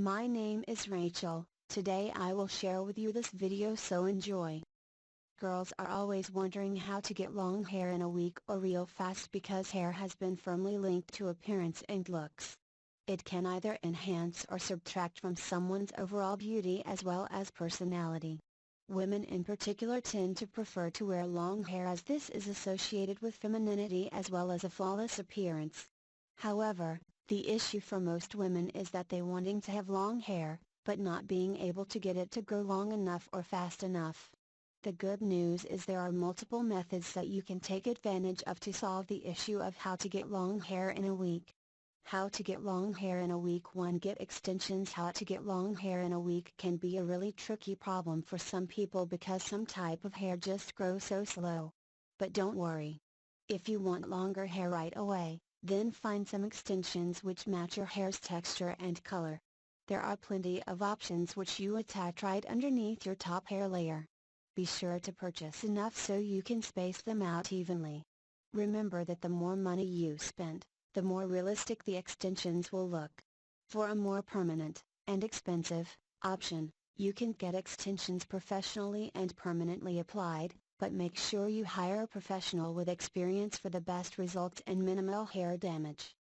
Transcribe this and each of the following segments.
My name is Rachel. Today I will share with you this video, so enjoy. Girls are always wondering how to get long hair in a week or real fast because hair has been firmly linked to appearance and looks. It can either enhance or subtract from someone's overall beauty as well as personality. Women in particular tend to prefer to wear long hair as this is associated with femininity as well as a flawless appearance. However, the issue for most women is that they wanting to have long hair, but not being able to get it to grow long enough or fast enough. The good news is there are multiple methods that you can take advantage of to solve the issue of how to get long hair in a week. How to get long hair in a week. 1. Get extensions. How to get long hair in a week can be a really tricky problem for some people because some type of hair just grows so slow. But don't worry. If you want longer hair right away, then find some extensions which match your hair's texture and color. There are plenty of options which you attach right underneath your top hair layer. Be sure to purchase enough so you can space them out evenly. Remember that the more money you spend, the more realistic the extensions will look. For a more permanent, and expensive, option, you can get extensions professionally and permanently applied, but make sure you hire a professional with experience for the best results and minimal hair damage.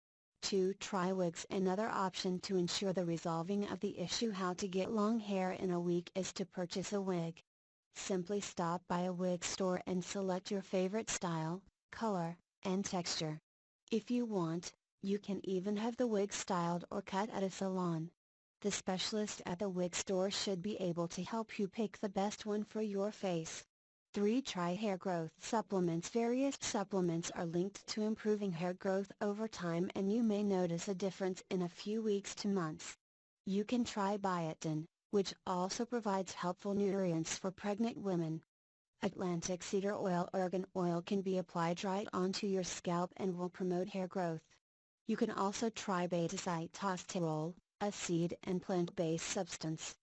2. Try wigs. Another option to ensure the resolving of the issue how to get long hair in a week is to purchase a wig. Simply stop by a wig store and select your favorite style, color, and texture. If you want, you can even have the wig styled or cut at a salon. The specialist at the wig store should be able to help you pick the best one for your face. 3. Try hair growth supplements. Various supplements are linked to improving hair growth over time, and you may notice a difference in a few weeks to months. You can try biotin, which also provides helpful nutrients for pregnant women. Atlantic cedar oil. Argan oil can be applied right onto your scalp and will promote hair growth. You can also try beta-sitosterol, a seed and plant-based substance.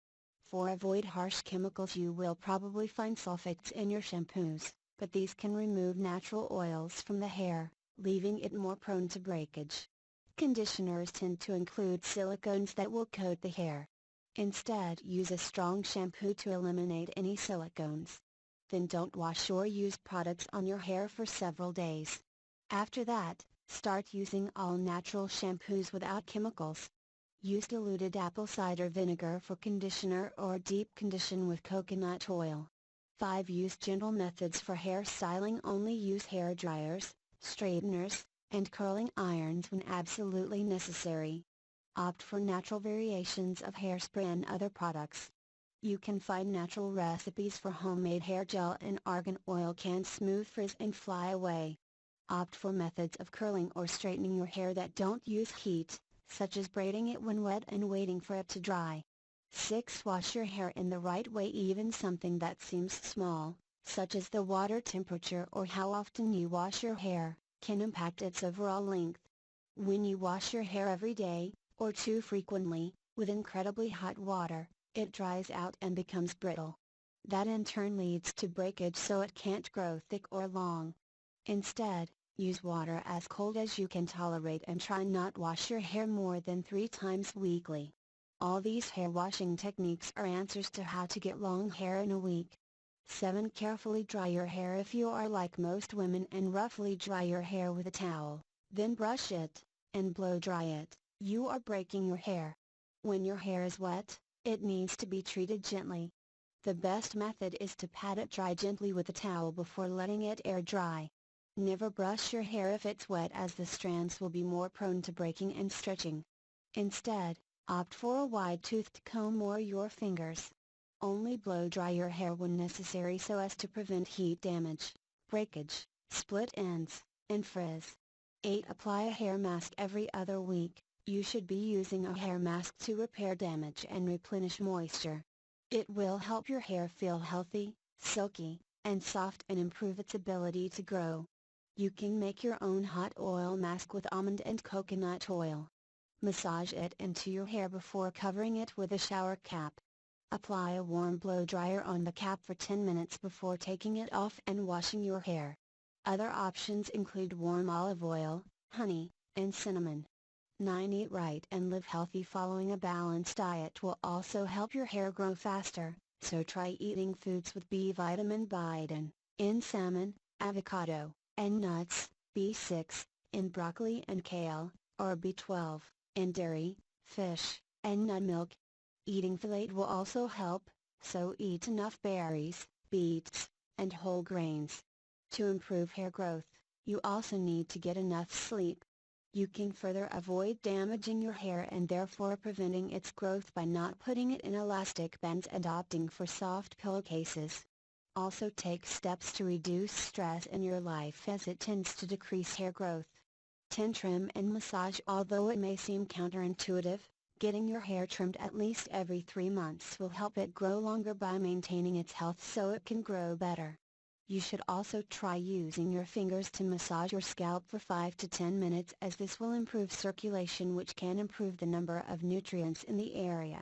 4. Avoid harsh chemicals. You will probably find sulfates in your shampoos, but these can remove natural oils from the hair, leaving it more prone to breakage. Conditioners tend to include silicones that will coat the hair. Instead, use a strong shampoo to eliminate any silicones. Then don't wash or use products on your hair for several days. After that, start using all natural shampoos without chemicals. Use diluted apple cider vinegar for conditioner or deep condition with coconut oil. 5. Use gentle methods for hair styling. Only use hair dryers, straighteners, and curling irons when absolutely necessary. Opt for natural variations of hairspray and other products. You can find natural recipes for homemade hair gel, and argan oil can smooth frizz and fly away. Opt for methods of curling or straightening your hair that don't use heat, such as braiding it when wet and waiting for it to dry. 6. Wash your hair in the right way. Even something that seems small, such as the water temperature or how often you wash your hair, can impact its overall length. When you wash your hair every day, or too frequently, with incredibly hot water, it dries out and becomes brittle. That in turn leads to breakage, so it can't grow thick or long. Instead, use water as cold as you can tolerate and try not wash your hair more than 3 times weekly. All these hair washing techniques are answers to how to get long hair in a week. 7. Carefully dry your hair. If you are like most women and roughly dry your hair with a towel, then brush it, and blow dry it, you are breaking your hair. When your hair is wet, it needs to be treated gently. The best method is to pat it dry gently with a towel before letting it air dry. Never brush your hair if it's wet, as the strands will be more prone to breaking and stretching. Instead, opt for a wide-toothed comb or your fingers. Only blow dry your hair when necessary so as to prevent heat damage, breakage, split ends, and frizz. 8. Apply a hair mask every other week. You should be using a hair mask to repair damage and replenish moisture. It will help your hair feel healthy, silky, and soft, and improve its ability to grow. You can make your own hot oil mask with almond and coconut oil. Massage it into your hair before covering it with a shower cap. Apply a warm blow dryer on the cap for 10 minutes before taking it off and washing your hair. Other options include warm olive oil, honey, and cinnamon. 9. Eat right and live healthy. Following a balanced diet will also help your hair grow faster, so try eating foods with B vitamin biotin, in salmon, avocado, and nuts, B6, in broccoli and kale, or B12, in dairy, fish, and nut milk. Eating folate will also help, so eat enough berries, beets, and whole grains. To improve hair growth, you also need to get enough sleep. You can further avoid damaging your hair and therefore preventing its growth by not putting it in elastic bands and opting for soft pillowcases. Also take steps to reduce stress in your life as it tends to decrease hair growth. 10. Trim and massage. Although it may seem counterintuitive, getting your hair trimmed at least every 3 months will help it grow longer by maintaining its health so it can grow better. You should also try using your fingers to massage your scalp for 5 to 10 minutes, as this will improve circulation, which can improve the number of nutrients in the area.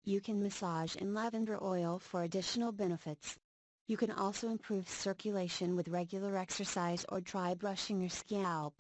You can massage in lavender oil for additional benefits. You can also improve circulation with regular exercise or try brushing your scalp.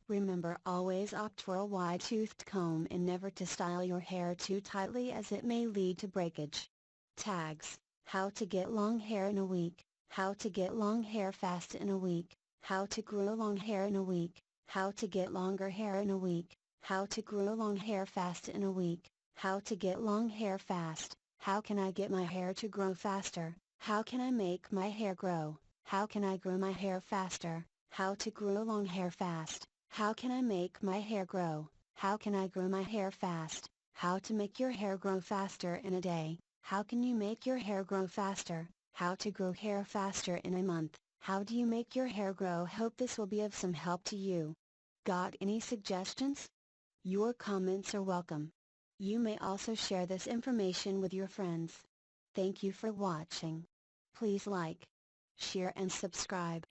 Remember, always opt for a wide-toothed comb and never to style your hair too tightly, as it may lead to breakage. Tags: how to get long hair in a week, how to get long hair fast in a week, how to grow long hair in a week, how to get longer hair in a week, how to grow long hair fast in a week, how to get long hair fast, how can I get my hair to grow faster, how can I make my hair grow, how can I grow my hair faster, how to grow long hair fast, how can I make my hair grow, how can I grow my hair fast, how to make your hair grow faster in a day, how can you make your hair grow faster, how to grow hair faster in a month, how do you make your hair grow? Hope this will be of some help to you. Got any suggestions? Your comments are welcome. You may also share this information with your friends. Thank you for watching. Please like, share and subscribe.